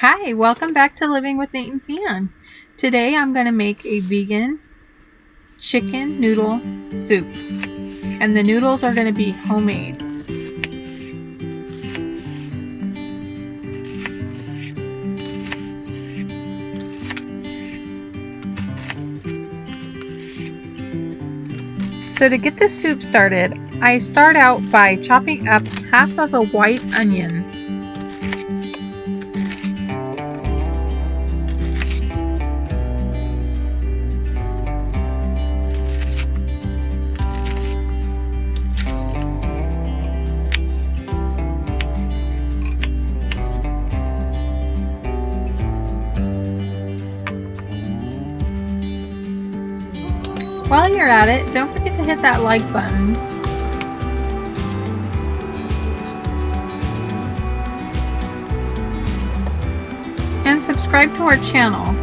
Hi, welcome back to Living with Nate and Sian. Today I'm going to make a vegan chicken noodle soup, and the noodles are going to be homemade. So to get this soup started, I start out by chopping up half of a white onion. While you're at it, don't forget to hit that like button. And subscribe to our channel.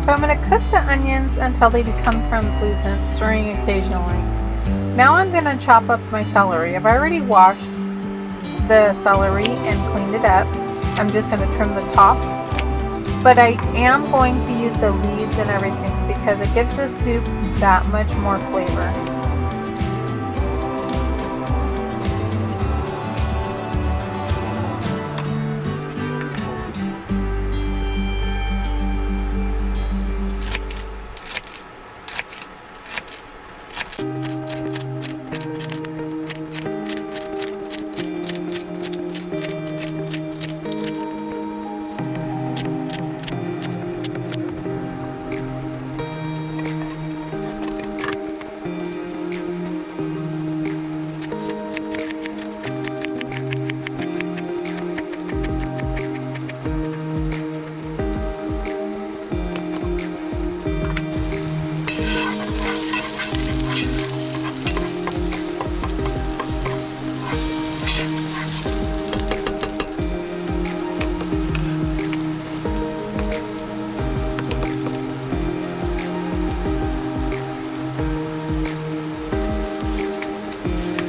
So I'm going to cook the onions until they become translucent, stirring occasionally. Now I'm going to chop up my celery. I've already washed the celery and cleaned it up. I'm just going to trim the tops. But I am going to use the leaves and everything because it gives the soup that much more flavor.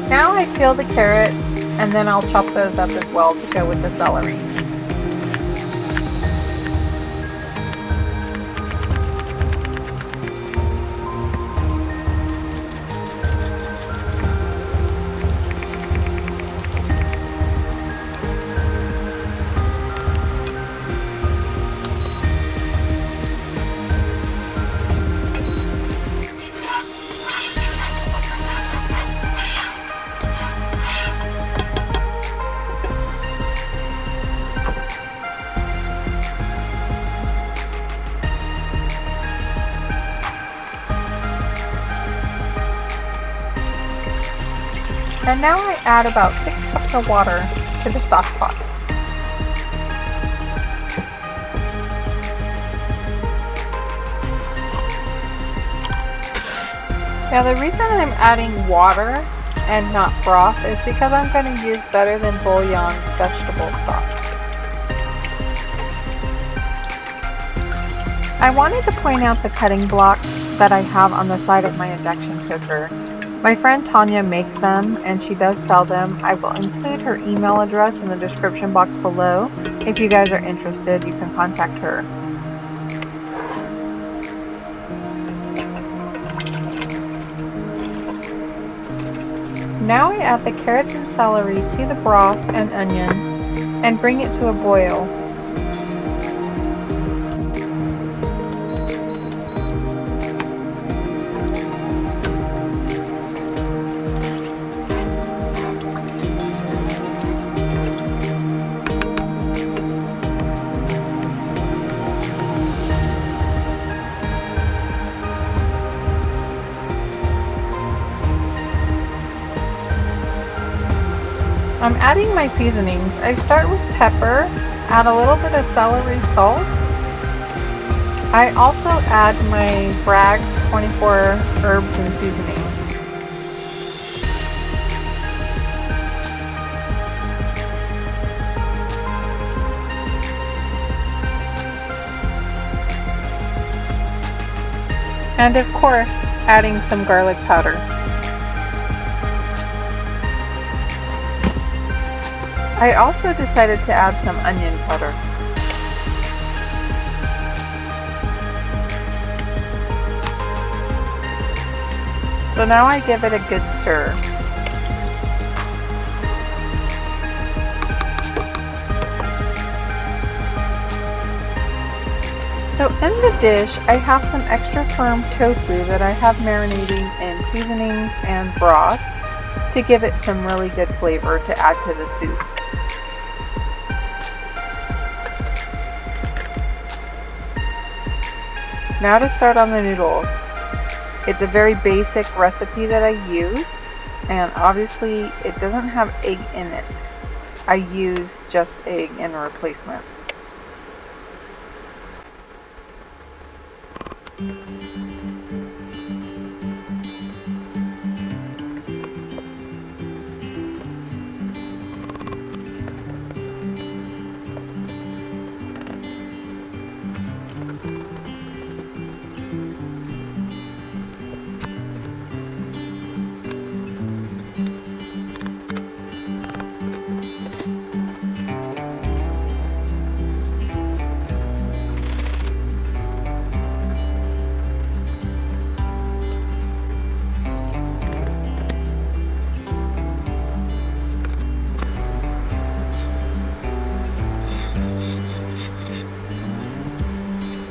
Now I peel the carrots and then I'll chop those up as well to go with the celery. And now I add about 6 cups of water to the stock pot. Now the reason I'm adding water and not broth is because I'm going to use Better Than Bouillon's vegetable stock. I wanted to point out the cutting blocks that I have on the side of my induction cooker. My friend Tanya makes them and she does sell them. I will include her email address in the description box below. If you guys are interested, you can contact her. Now I add the carrots and celery to the broth and onions and bring it to a boil. I'm adding my seasonings. I start with pepper, add a little bit of celery salt. I also add my Bragg's 24 herbs and seasonings. And of course, adding some garlic powder. I also decided to add some onion powder. So now I give it a good stir. So in the dish, I have some extra firm tofu that I have marinating in seasonings and broth to give it some really good flavor to add to the soup. Now to start on the noodles. It's a very basic recipe that I use, and obviously it doesn't have egg in it. I use just egg in replacement.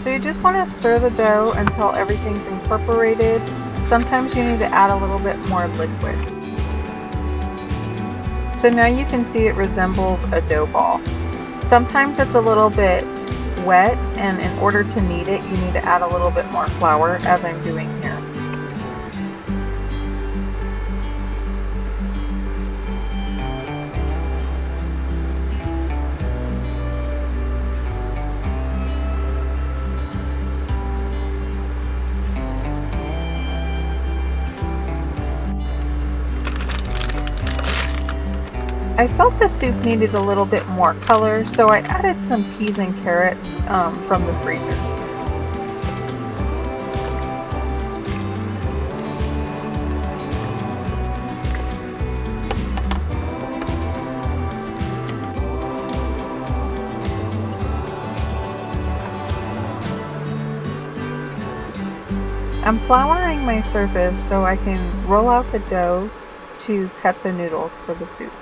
So you just want to stir the dough until everything's incorporated. Sometimes you need to add a little bit more liquid. So now you can see it resembles a dough ball. Sometimes it's a little bit wet, and in order to knead it, you need to add a little bit more flour, as I'm doing here. I felt the soup needed a little bit more color, so I added some peas and carrots from the freezer. I'm flouring my surface so I can roll out the dough to cut the noodles for the soup.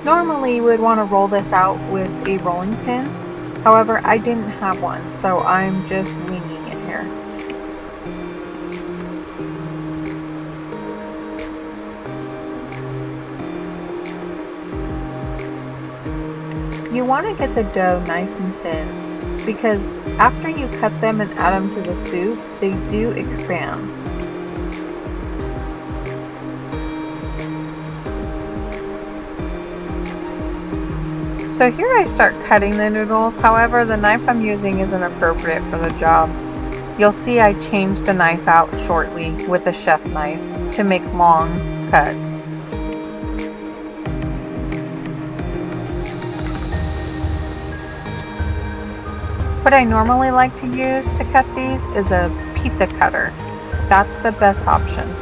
Normally you would want to roll this out with a rolling pin, however I didn't have one, so I'm just winging it here. You want to get the dough nice and thin, because after you cut them and add them to the soup, they do expand. So here I start cutting the noodles, however the knife I'm using isn't appropriate for the job. You'll see I changed the knife out shortly with a chef knife to make long cuts. What I normally like to use to cut these is a pizza cutter. That's the best option.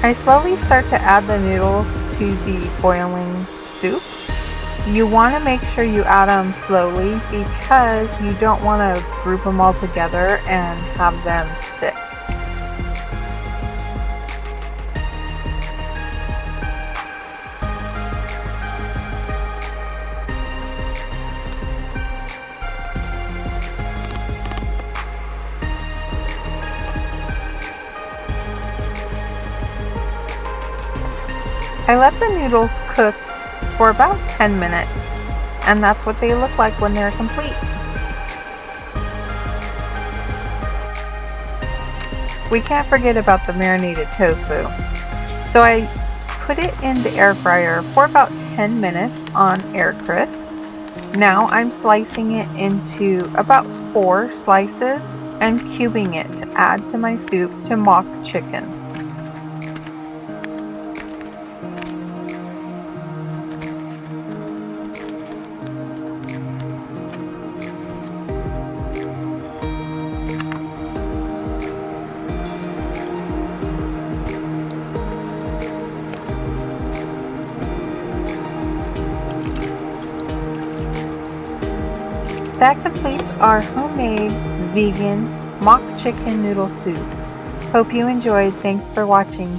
I slowly start to add the noodles to the boiling soup. You want to make sure you add them slowly because you don't want to group them all together and have them stick. I let the noodles cook for about 10 minutes, and that's what they look like when they're complete. We can't forget about the marinated tofu. So I put it in the air fryer for about 10 minutes on air crisp, Now I'm slicing it into about 4 slices and cubing it to add to my soup to mock chicken. That completes our homemade vegan mock chicken noodle soup. Hope you enjoyed. Thanks for watching.